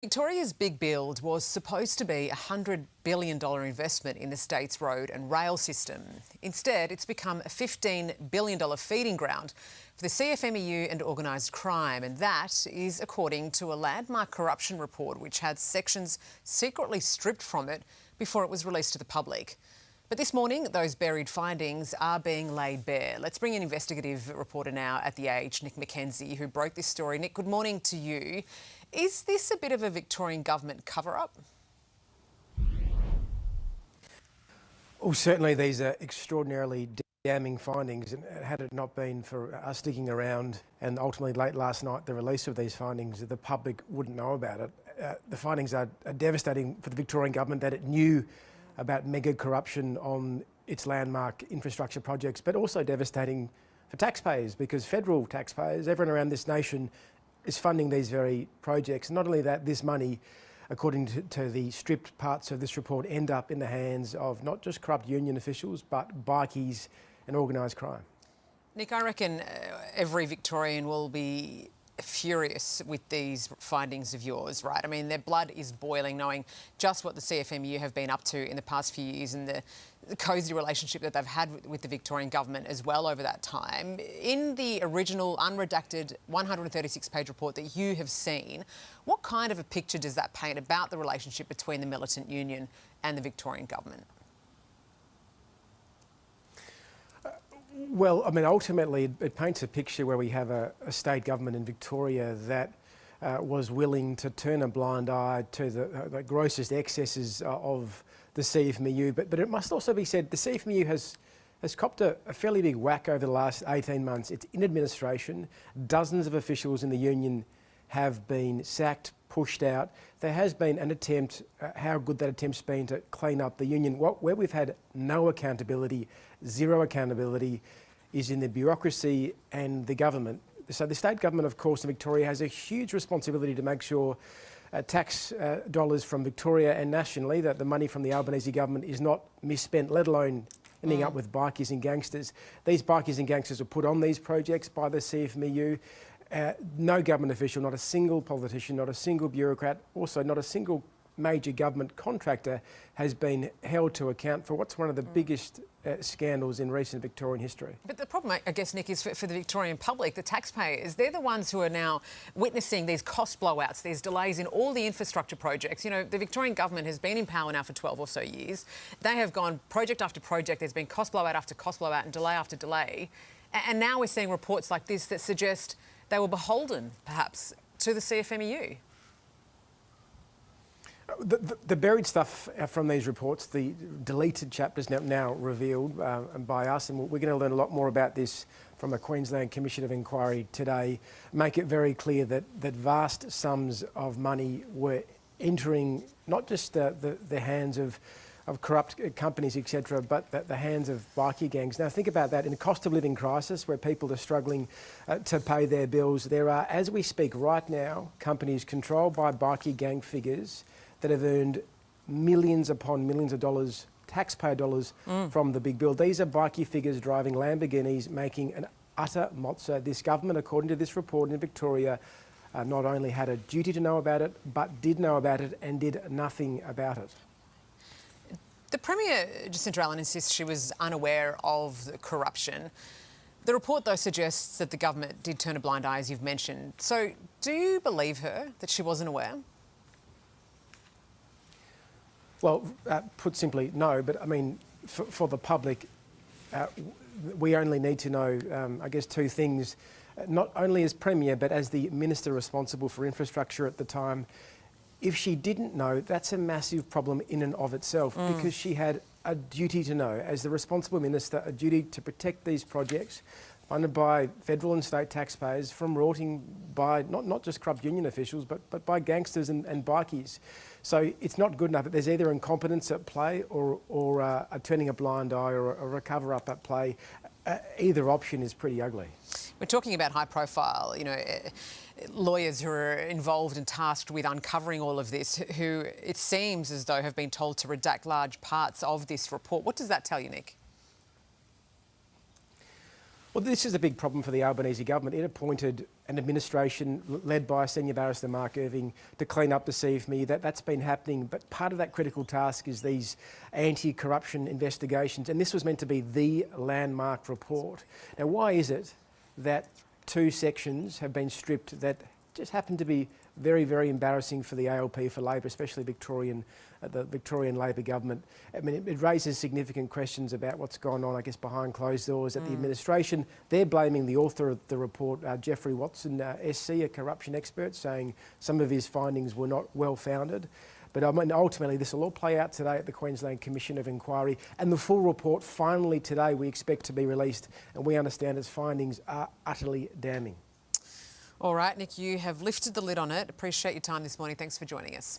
Victoria's big build was supposed to be a $100 billion investment in the state's road and rail system. Instead, it's become a $15 billion feeding ground for the CFMEU and organised crime, and that is according to a landmark corruption report which had sections secretly stripped from it before it was released to the public. But this morning, those buried findings are being laid bare. Let's bring in investigative reporter now at The Age, Nick McKenzie, who broke this story. Nick, good morning to you. Is this a bit of a Victorian government cover-up? Well, certainly these are extraordinarily damning findings, and had it not been for us sticking around and ultimately late last night the release of these findings, the public wouldn't know about it. The findings are devastating for the Victorian government, that it knew about mega corruption on its landmark infrastructure projects, but also devastating for taxpayers, because federal taxpayers, everyone around this nation, is funding these very projects. Not only that, this money, according to the stripped parts of this report, end up in the hands of not just corrupt union officials, but bikies and organised crime. Nick, I reckon every Victorian will be furious with these findings of yours, right? I mean, their blood is boiling knowing just what the CFMEU have been up to in the past few years, and the cosy relationship that they've had with the Victorian government as well over that time. In the original unredacted 136-page report that you have seen, what kind of a picture does that paint about the relationship between the militant union and the Victorian government? Well, I mean, ultimately it paints a picture where we have a state government in Victoria that was willing to turn a blind eye to the grossest excesses of the CFMEU. But it must also be said, the CFMEU has copped a fairly big whack over the last 18 months. It's in administration. Dozens of officials in the union have been sacked, pushed out. There has been an attempt, how good that attempt's been, to clean up the union. Where we've had no accountability, zero accountability, is in the bureaucracy and the government. So the state government, of course, in Victoria has a huge responsibility to make sure tax dollars from Victoria and nationally, that the money from the Albanese government is not misspent, let alone ending up with bikies and gangsters. These bikies and gangsters were put on these projects by the CFMEU. No government official, not a single politician, not a single bureaucrat, also not a single major government contractor has been held to account for what's one of the biggest scandals in recent Victorian history. But the problem, I guess, Nick, is for the Victorian public, the taxpayers. They're the ones who are now witnessing these cost blowouts, these delays in all the infrastructure projects. You know, the Victorian government has been in power now for 12 or so years. They have gone project after project. There's been cost blowout after cost blowout and delay after delay. And now we're seeing reports like this that suggest they were beholden, perhaps, to the CFMEU. The buried stuff from these reports, the deleted chapters now revealed by us, and we're going to learn a lot more about this from a Queensland Commission of Inquiry today, make it very clear that vast sums of money were entering not just the hands of corrupt companies, etc., but the hands of bikie gangs. Now think about that. In a cost of living crisis where people are struggling to pay their bills, there are, as we speak right now, companies controlled by bikie gang figures that have earned millions upon millions of dollars, taxpayer dollars, from the big build. These are bikie figures driving Lamborghinis, making an utter mozza. This government, according to this report in Victoria, not only had a duty to know about it, but did know about it and did nothing about it. The Premier, Jacinta Allen, insists she was unaware of the corruption. The report, though, suggests that the government did turn a blind eye, as you've mentioned. So do you believe her that she wasn't aware? Well, put simply, no. But I mean, for the public, we only need to know, I guess, two things. Not only as Premier, but as the Minister responsible for infrastructure at the time. If she didn't know, that's a massive problem in and of itself, because she had a duty to know. As the responsible minister, a duty to protect these projects funded by federal and state taxpayers from rorting by not just corrupt union officials, but by gangsters and bikies. So it's not good enough. There's either incompetence at play or a turning a blind eye or a cover-up at play. Either option is pretty ugly. We're talking about high-profile, lawyers who are involved and tasked with uncovering all of this, who it seems as though have been told to redact large parts of this report. What does that tell you, Nick? Well, this is a big problem for the Albanese government. It appointed an administration led by Senior Barrister Mark Irving to clean up the CFMEU. That's been happening, but part of that critical task is these anti-corruption investigations, and this was meant to be the landmark report. Now, why is it that two sections have been stripped that just happen to be very, very embarrassing for the ALP, for Labor, especially the Victorian Labor government? I mean, it raises significant questions about what's gone on, I guess, behind closed doors at the administration. They're blaming the author of the report, Geoffrey Watson, SC, a corruption expert, saying some of his findings were not well-founded. But I mean, ultimately, this will all play out today at the Queensland Commission of Inquiry, and the full report finally today we expect to be released, and we understand its findings are utterly damning. All right, Nick, you have lifted the lid on it. Appreciate your time this morning. Thanks for joining us.